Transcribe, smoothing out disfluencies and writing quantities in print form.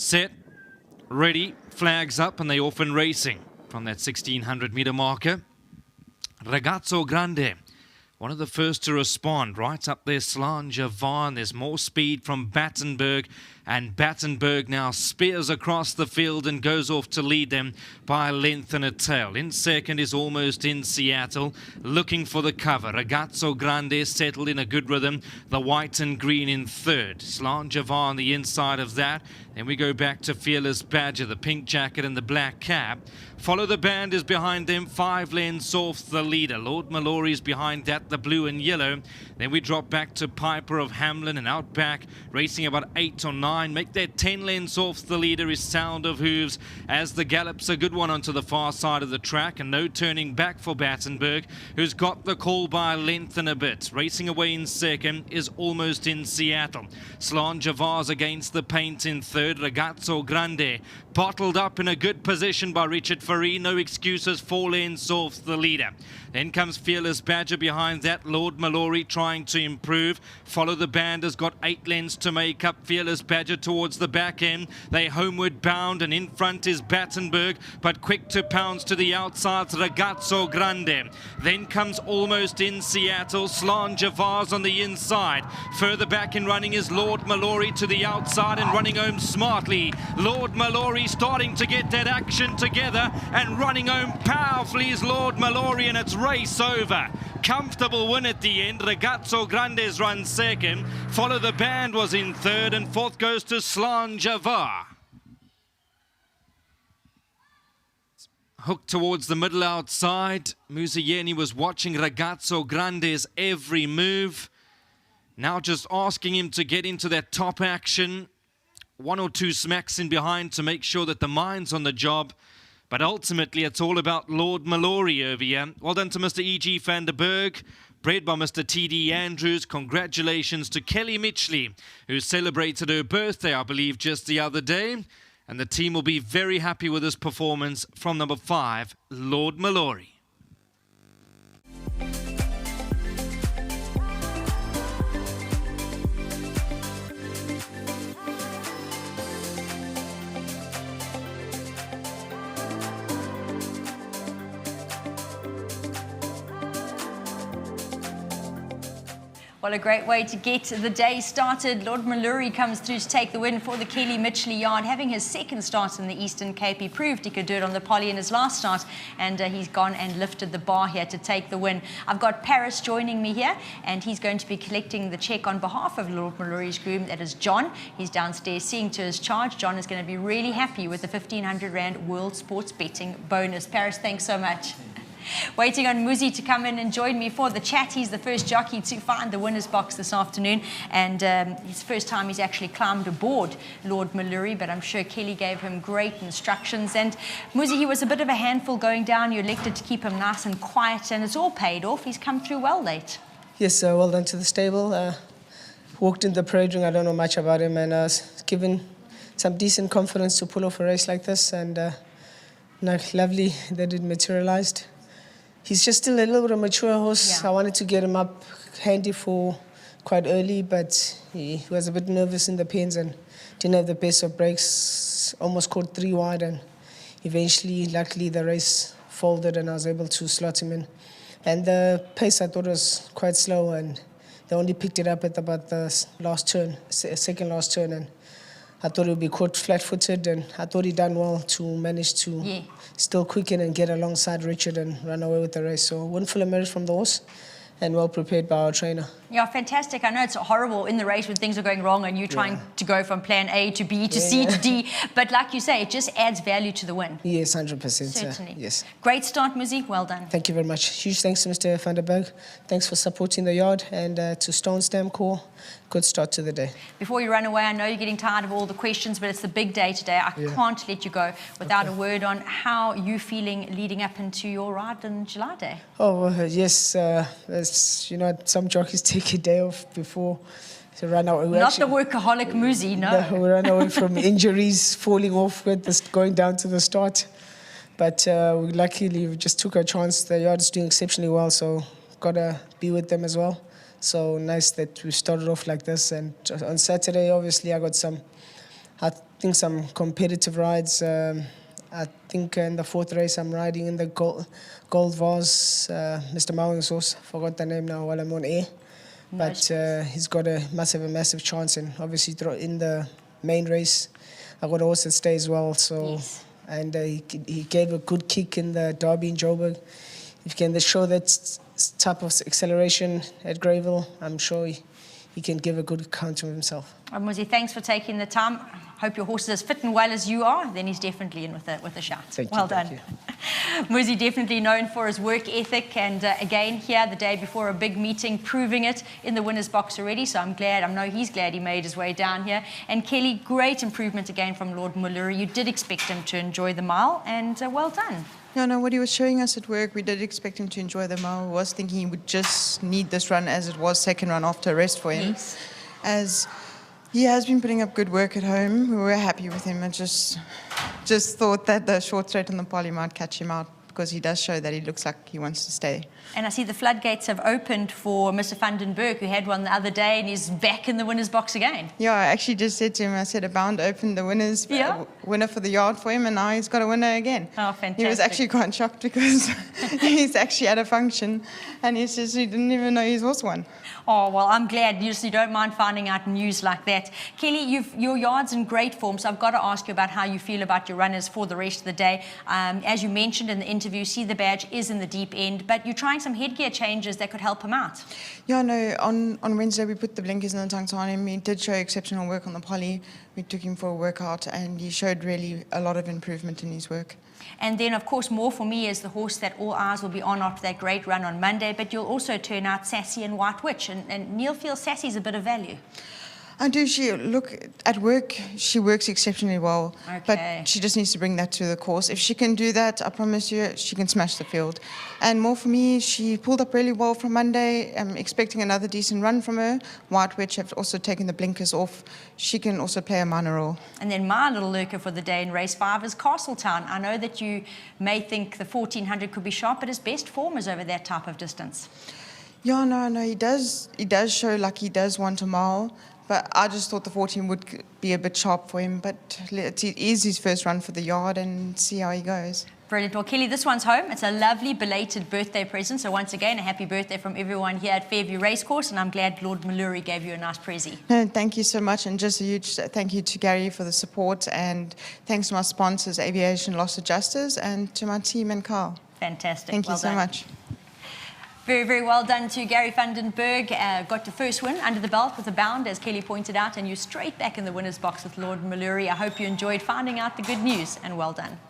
set, ready, flags up, and they off and racing from that 1600 meter marker. Ragazzo Grande, one of the first to respond, right up there, Slanja Van. There's more speed from Battenberg, and Battenberg now spears across the field and goes off to lead them by a length and a tail. In second is Almost in Seattle, looking for the cover. Ragazzo Grande settled in a good rhythm, the white and green in third. Slanja Van on the inside of that. Then we go back to Fearless Badger, the pink jacket and the black cap. Follow the Band is behind them, 5 lengths off the leader. Lord Milori is behind that, the blue and yellow. Then we drop back to Piper of Hamlin, and out back, racing about 8 or 9. Make that 10 lengths off the leader is Sound of Hooves, as the gallop's a good one onto the far side of the track, and no turning back for Battenberg, who's got the call by a length and a bit. Racing away in second is Almost in Seattle. Slanja Vars against the paint in third. Ragazzo Grande bottled up in a good position by Richard Faree. No excuses, 4 lengths off the leader. Then comes Fearless Badger behind that. Lord Milori trying to improve. Follow the Band has got 8 lengths to make up. Fearless Badger towards the back end. They homeward bound, and in front is Battenberg, but quick to pounce to the outside, Ragazzo Grande. Then comes Almost in Seattle. Slanja Vars on the inside. Further back in running is Lord Milori to the outside and running home smartly. Lord Milori starting to get that action together and running home powerfully is Lord Milori, and it's race over. Comfortable win at the end. Ragazzo Grande's run second. Follow the Band was in third, and fourth goes to Slanja Var. Hooked towards the middle outside. Muzieni was watching Ragazzo Grande's every move. Now just asking him to get into that top action. 1 or 2 smacks in behind to make sure that the mind's on the job. But ultimately, it's all about Lord Milori over here. Well done to Mr. E.G. van der Berg, bred by Mr. T.D. Andrews. Congratulations to Kelly Mitchley, who celebrated her birthday, I believe, just the other day. And the team will be very happy with this performance from number 5, Lord Milori. Well, a great way to get the day started. Lord Milori comes through to take the win for the Kelly Mitchley yard, having his second start in the Eastern Cape. He proved he could do it on the poly in his last start, and he's gone and lifted the bar here to take the win. I've got Paris joining me here, and he's going to be collecting the check on behalf of Lord Milori's groom. That is John. He's downstairs seeing to his charge. John is going to be really happy with the 1,500 Rand World Sports Betting bonus. Paris, thanks so much. Waiting on Muzi to come in and join me for the chat. He's the first jockey to find the winner's box this afternoon, and it's the first time he's actually climbed aboard Lord Milori, but I'm sure Kelly gave him great instructions. And Muzi, he was a bit of a handful going down. You elected to keep him nice and quiet, and it's all paid off. He's come through well late. Yes, well done to the stable. Walked in the parade ring. I don't know much about him, and I was given some decent confidence to pull off a race like this, and lovely that it materialized. He's just still a little bit of a mature horse. Yeah. I wanted to get him up handy for quite early, but he was a bit nervous in the pens and didn't have the best of breaks. Almost caught 3 wide, and eventually, luckily, the race folded and I was able to slot him in. And the pace I thought was quite slow, and they only picked it up at about the last turn, second last turn, and I thought he would be caught flat-footed, and I thought he'd done well to manage to still quicken and get alongside Richard and run away with the race. So win full of merit from the horse, and well prepared by our trainer. Yeah, fantastic. I know it's horrible in the race when things are going wrong and you're trying to go from plan A to B to C to D. But like you say, it just adds value to the win. Yes, 100%. Certainly. Yes. Great start, Muzi. Well done. Thank you very much. Huge thanks to Mr. van der Berg. Thanks for supporting the yard, and to Stone Stamp Corps. Good start to the day. Before you run away, I know you're getting tired of all the questions, but it's the big day today. I can't let you go without a word on how you're feeling leading up into your ride on July Day. Oh, yes. You know, some jockeys take a day off before to run out. Not the workaholic Muzi, no. We ran away from injuries, falling off with this, going down to the start. But we luckily just took a chance. The yard is doing exceptionally well, so got to be with them as well. So nice that we started off like this. And on Saturday, obviously, I got some I think some competitive rides. I think in the fourth race I'm riding in the gold vase. Mr. Mowing's horse, forgot the name now while I'm on air. But he's got must have a massive chance, and obviously in the main race, I got a horse that stays well. So, Yes. and he gave a good kick in the Derby in Joburg. If he can show that type of acceleration at Greyville, I'm sure he can give a good account of himself. Muzi, thanks for taking the time. Hope your horse is as fit and well as you are. Then he's definitely in with a shot. Thank you, well thank done. you. Muzi definitely known for his work ethic, and again here the day before a big meeting, proving it in the winner's box already. So I know he's glad he made his way down here. And Kelly, great improvement again from Lord Milori. You did expect him to enjoy the mile, and well done. Yeah, no, what he was showing us at work, we did expect him to enjoy the mile. We was thinking he would just need this run, as it was second run after a rest for him. Yes. As he has been putting up good work at home, we were happy with him. I just thought that the short straight on the poly might catch him out, because he does show that he looks like he wants to stay. And I see the floodgates have opened for Mr. van den Berg, who had one the other day, and he's back in the winner's box again. Yeah, I actually just said to him, I said, a bound opened the winner for the yard for him, and now he's got a winner again. Oh, fantastic. He was actually quite shocked, because he's actually at a function, and he says he didn't even know his horse won. Oh, well, I'm glad you don't mind finding out news like that. Kelly, your yard's in great form, so I've got to ask you about how you feel about your runners for the rest of the day. As you mentioned in the interview, See the Badge is in the deep end, but you're trying some headgear changes that could help him out. Yeah, no, on Wednesday we put the blinkers and the tongues on him. He did show exceptional work on the poly. We took him for a workout, and he showed really a lot of improvement in his work. And then, of course, More For Me is the horse that all eyes will be on after that great run on Monday, but you'll also turn out Sassy and White Witch, and Neil feels Sassy's a bit of value. I do. Look, at work, she works exceptionally well, but she just needs to bring that to the course. If she can do that, I promise you, she can smash the field. And More For Me, she pulled up really well from Monday. I'm expecting another decent run from her. White Witch have also taken the blinkers off. She can also play a minor role. And then my little lurker for the day in race 5 is Castletown. I know that you may think the 1400 could be sharp, but his best form is over that type of distance. Yeah, no, he does show like he does want a mile. But I just thought the 14 would be a bit sharp for him. But it is his first run for the yard, and see how he goes. Brilliant. Well, Kelly, this one's home. It's a lovely belated birthday present. So once again, a happy birthday from everyone here at Fairview Racecourse. And I'm glad Lord Milori gave you a nice prezi. No, thank you so much. And just a huge thank you to Gary for the support. And thanks to my sponsors, Aviation Loss Adjusters, and to my team and Carl. Fantastic. Thank you so much. Very, very well done to Gary van den Berg. Got your first win under the belt with a bound, as Kelly pointed out, and you're straight back in the winner's box with Lord Milori. I hope you enjoyed finding out the good news, and well done.